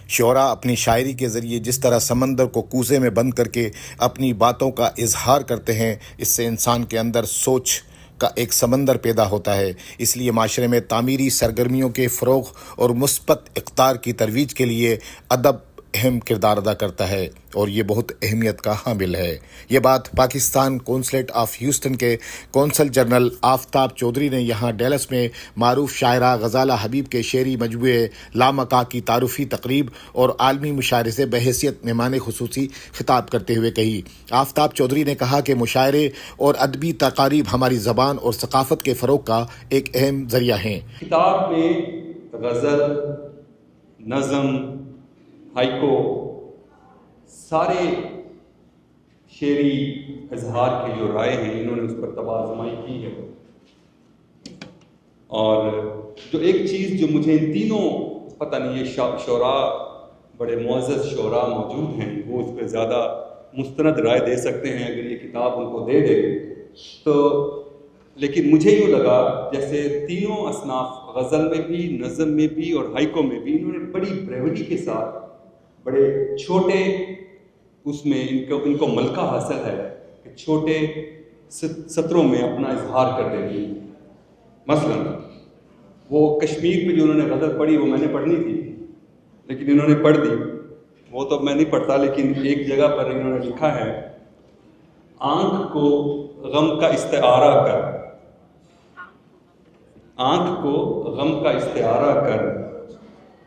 شعراء اپنی شاعری کے ذریعے جس طرح سمندر کو کوزے میں بند کر کے اپنی باتوں کا اظہار کرتے ہیں، اس سے انسان کے اندر سوچ کا ایک سمندر پیدا ہوتا ہے۔ اس لیے معاشرے میں تعمیری سرگرمیوں کے فروغ اور مثبت اقدار کی ترویج کے لیے ادب اہم کردار ادا کرتا ہے اور یہ بہت اہمیت کا حامل ہے۔ یہ بات پاکستان قونصلیٹ آف ہیوسٹن کے قونصل جنرل آفتاب چودھری نے یہاں ڈیلس میں معروف شاعرہ غزالہ حبیب کے شعری مجموعے لامکا کی تعارفی تقریب اور عالمی مشاعرے سے بحیثیت مہمان خصوصی خطاب کرتے ہوئے کہی۔ آفتاب چودھری نے کہا کہ مشاعرے اور ادبی تقاریب ہماری زبان اور ثقافت کے فروغ کا ایک اہم ذریعہ ہیں۔ کتاب میں غزل، نظم، ہائیکو، سارے شعری اظہار کے جو رائے ہیں انہوں نے اس پر طبع آزمائی کی ہے۔ اور جو ایک چیز جو مجھے ان تینوں پتہ نہیں، یہ شعراء بڑے معزز شعراء موجود ہیں، وہ اس پہ زیادہ مستند رائے دے سکتے ہیں اگر یہ کتاب ان کو دے دے تو، لیکن مجھے یوں لگا جیسے تینوں اصناف غزل میں بھی، نظم میں بھی اور ہائیکو میں بھی انہوں نے بڑی بریوٹی کے ساتھ بڑے چھوٹے اس میں ان کو ملکہ حاصل ہے کہ چھوٹے سطروں میں اپنا اظہار کر دیں گے۔ مثلا وہ کشمیر پہ جو انہوں نے غزل پڑھی وہ میں نے پڑھنی تھی لیکن انہوں نے پڑھ دی، وہ تو میں نہیں پڑھتا، لیکن ایک جگہ پر انہوں نے لکھا ہے، آنکھ کو غم کا استعارہ کر، آنکھ کو غم کا استعارہ کر،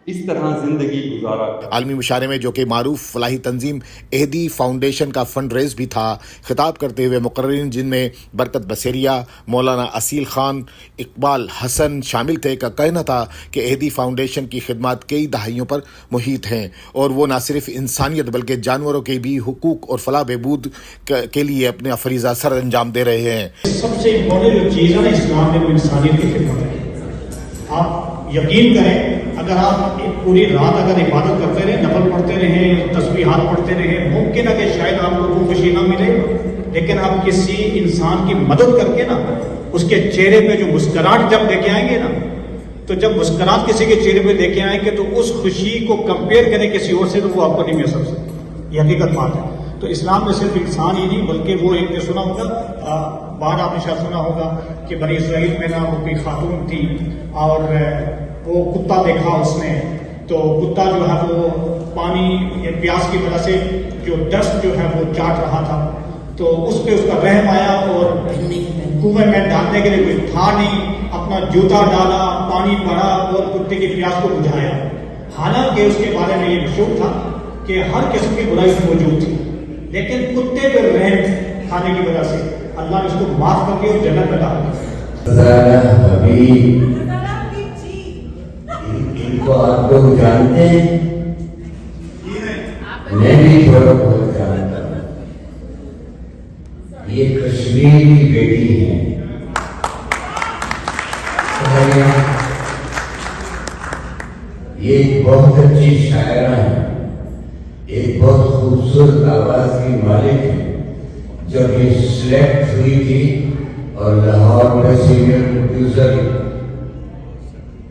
اس طرح زندگی گزارا کر۔ عالمی مشاعرے میں جو کہ معروف فلاحی تنظیم اہدی فاؤنڈیشن کا فنڈ ریز بھی تھا، خطاب کرتے ہوئے مقررین جن میں برکت بصیریہ، مولانا اصیل خان، اقبال حسن شامل تھے، کا کہنا تھا کہ اہدی فاؤنڈیشن کی خدمات کئی دہائیوں پر محیط ہیں اور وہ نہ صرف انسانیت بلکہ جانوروں کے بھی حقوق اور فلاح بہبود کے لیے اپنا فریضہ سر انجام دے رہے ہیں۔ سب سے امپورٹنٹ جو چیز ہے نا اسلام میں، وہ انسانیت کی خدمت ہے۔ آپ یقین کریں، اگر آپ پوری رات اگر عبادت کرتے رہیں، نفل پڑھتے رہیں، تسبیحات پڑھتے رہیں، ممکن ہے کہ شاید آپ کو وہ خوشی نہ ملے، لیکن آپ کسی انسان کی مدد کر کے نا، اس کے چہرے پہ جو مسکراہٹ جب دیکھ آئیں گے نا، تو جب مسکراہٹ کسی کے چہرے پہ دیکھ آئیں گے تو اس خوشی کو کمپیئر کریں کسی اور سے تو وہ آپ کو نہیں مل سکتی۔ یہ حقیقت بات ہے۔ تو اسلام میں صرف انسان ہی نہیں بلکہ وہ ایک نے سنا ہوگا، بعد آپ نے شاید سنا ہوگا کہ بنی اسرائیل میں نا وہ کوئی خاتون تھی اور وہ کتا دیکھا اس نے، تو کتا جو ہے وہ پانی پیاس کی وجہ سے جو ڈسٹ جو ہے وہ چاٹ رہا تھا، تو اس پہ اس کا رحم آیا اور کنویں میں ڈالنے کے لیے کوئی تھا نہیں، اپنا جوتا ڈالا، پانی بھرا اور کتے کی پیاس کو بجھایا۔ حالانکہ اس کے بارے میں یہ مشہور تھا کہ ہر قسم کی برائی موجود تھی، لیکن کتے پہ رحم کھانے کی وجہ سے اللہ نے اس کو معاف کر کے اور جنت میں ڈال دیا۔ ان کو آپ لوگ جانتے ہیں؟ میں بھی تھوڑا بہت جانتا ہوں۔ یہ کشمیر کی بیٹی ہے، یہ ایک بہت اچھی شاعرہ ہے، ایک بہت خوبصورت آواز کی مالک ہے۔ جب یہ سلیکٹ ہوئی تھی اور لاہور میں سینئر پروڈیوسر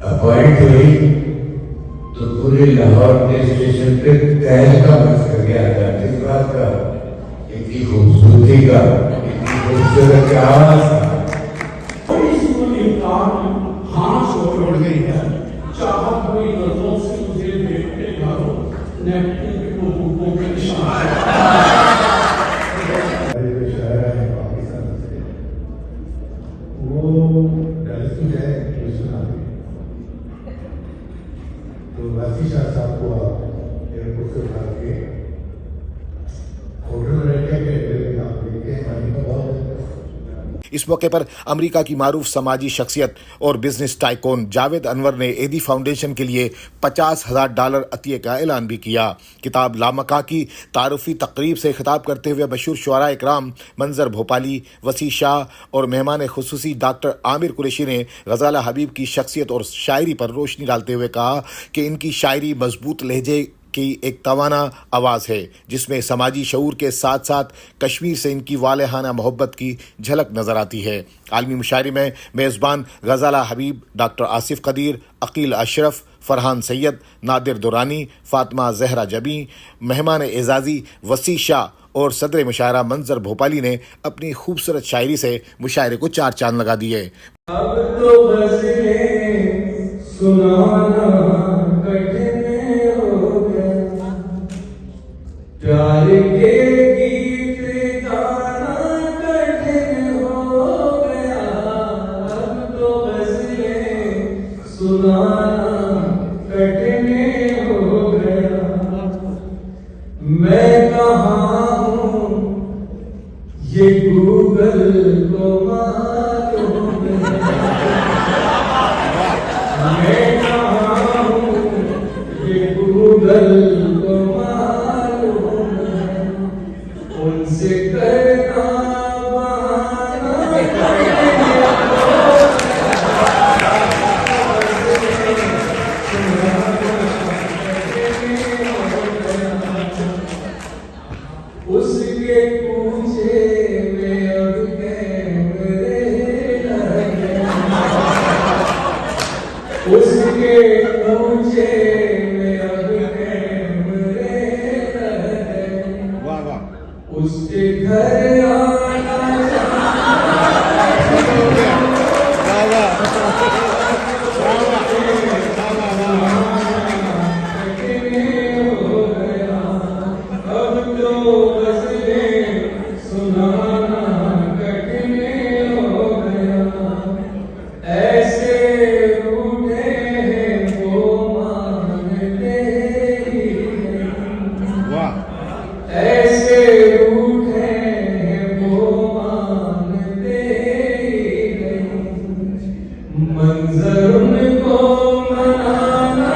اپوائنٹ ہوئی تو پورے لاہور کے اسٹیشن پہ قہر کا بس کر گیا تھا، جس بات کا، اتنی خوبصورتی کا، اتنی خوبصورت آواز کا۔ ہاں چھوڑ گئی ہے، چاہت ہوئی نظروں سے مجھے دیکھتے جاؤ، نیپٹن کو بھوکوں کے نشان۔ تو ویسی شاہ صاحب کو آپ ایئرپورٹ سے اٹھا کے ہوٹل میں رہتے کہ آپ دیکھتے ہیں بہت۔ اس موقع پر امریکہ کی معروف سماجی شخصیت اور بزنس ٹائکون جاوید انور نے ایدی فاؤنڈیشن کے لیے $50,000 عطیے کا اعلان بھی کیا۔ کتاب لامکا کی تعارفی تقریب سے خطاب کرتے ہوئے مشہور شعراء اکرام منظر بھوپالی، وسیع شاہ اور مہمان خصوصی ڈاکٹر عامر قریشی نے غزالہ حبیب کی شخصیت اور شاعری پر روشنی ڈالتے ہوئے کہا کہ ان کی شاعری مضبوط لہجے کی ایک توانا آواز ہے جس میں سماجی شعور کے ساتھ ساتھ کشمیر سے ان کی والہانہ محبت کی جھلک نظر آتی ہے۔ عالمی مشاعرے میں میزبان غزالہ حبیب، ڈاکٹر آصف قدیر، عقیل اشرف، فرحان سید، نادر دورانی، فاطمہ زہرا جبیں، مہمان اعزازی وسیع شاہ اور صدر مشاعرہ منظر بھوپالی نے اپنی خوبصورت شاعری سے مشاعرے کو چار چاند لگا دیے۔ اب تو غزلیں سنانا کٹھن ہو گیا، پیار کے گیت گانا کٹھن ہو گیا، اب تو غزلیں سنانا کٹھن ہو گیا، میں کہاں ہوں یہ گوگل کو معلوم میں کہاں ہوں یہ گوگل کو معلوم ہے، ان سے کرنا اس کے پوچھے میں اب کیمرے لگے، اس کے پوچھے میں اب کیمرے لگے، اس کے گھر آنا منظر ان کو منانا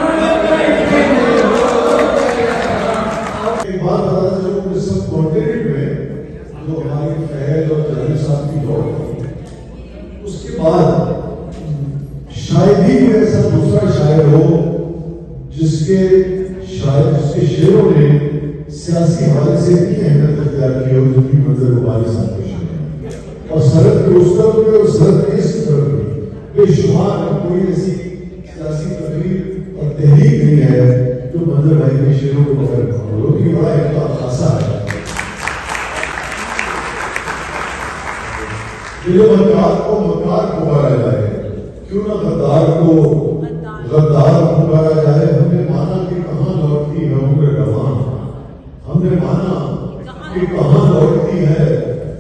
ایک بات بتا چلوں کہ سب کانٹیننٹ میں جو ہماری فہد اور جلال صاحب کی دوڑ تھی، اس کے بعد شاید ہی کوئی ایسا دوسرا شاعر ہو جس کے شعروں نے سیاسی حوالے سے اتنی اہمیت اختیار کی ہو جتنی منظر بھوپالی صاحب کے شعر، اور سرحد کے اس طرف میں اور سرحد کے اس طرف میں بے شمار کوئی ایسی سیاسی تقریر اور تحریک نہیں ہے جو منظر بھائی کے شعروں کو پکڑ پاؤ، کہ بڑا ایک خاصا ہے۔ یہ جو مکار پکارا جائے، کیوں نہ غدار کو غدار پکارا جائے، ہم نے مانا کہ کہاں لوٹتی ہے عمر رواں، ہم نے مانا کہ کہاں لوٹتی ہے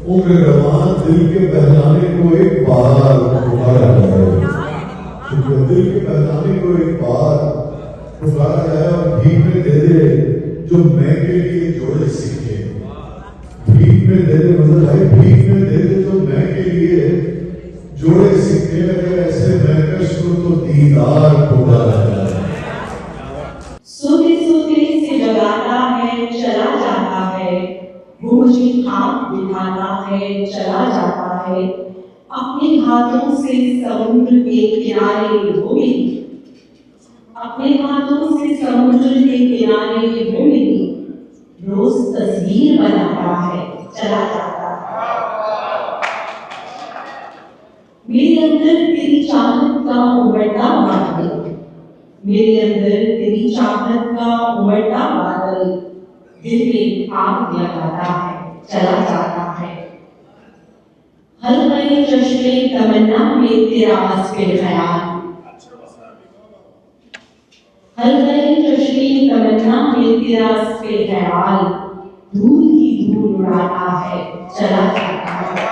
عمر رواں، دل کے بہلانے کو ایک بار پکارا جائے، دل کے بہلانے کو ایک بار پکارا جائے، اور بھیک میں دے دے جو میں کے لیے جوڑے سکے، بھیک میں دے دے مطلب ہے بھیک میں دے دے جو میں کے لیے جوڑے سکے، اگر ایسے محکش کو تو دیدار پکارا جائے۔ سوتے سوتے سے جگاتا ہے چلا جاتا ہے، وہ مجھے خواب دکھاتا ہے چلا جاتا ہے، اپنے ہاتھوں سے سمندر کے کنارے وہ میری، اپنے ہاتھوں سے سمندر کے کنارے وہ میری، روز تصویر بناتا ہے چلا جاتا ہے، میرے اندر تیری چاہت کا امڑتا بادل، میرے اندر تیری چاہت کا امڑتا بادل، دل میں آگ لگاتا ہے چلا جاتا ہے، حلقۂ چشمے تمنا میں تیرا حسب خیال، حلقۂ چشمے تمنا میں تیرا حسب خیال، دھول کی دھول اڑاتا ہے چلا جاتا ہے،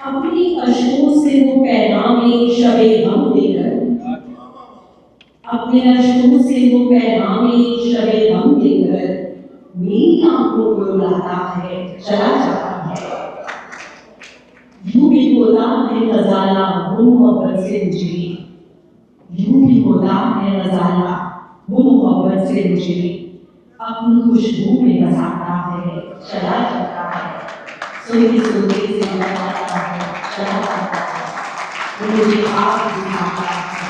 اپنی اشکوں سے وہ پیغام شب غم دے کر، اپنے اشکوں سے وہ پیغام شب غم دے کر، میری آنکھوں کو رلاتا ہے چلا جاتا ہے، یوں بھی ہوتا ہے غزالہ وہ محبت سے مجری، یوں بھی ہوتا ہے غزالہ وہ محبت سے مجری، اپنی خوشبو میں بساتا ہے چلا جاتا ہے، سوتے سوتے سے جگاتا ہے چلا جاتا ہے، وہ مجھے خواب دکھاتا ہے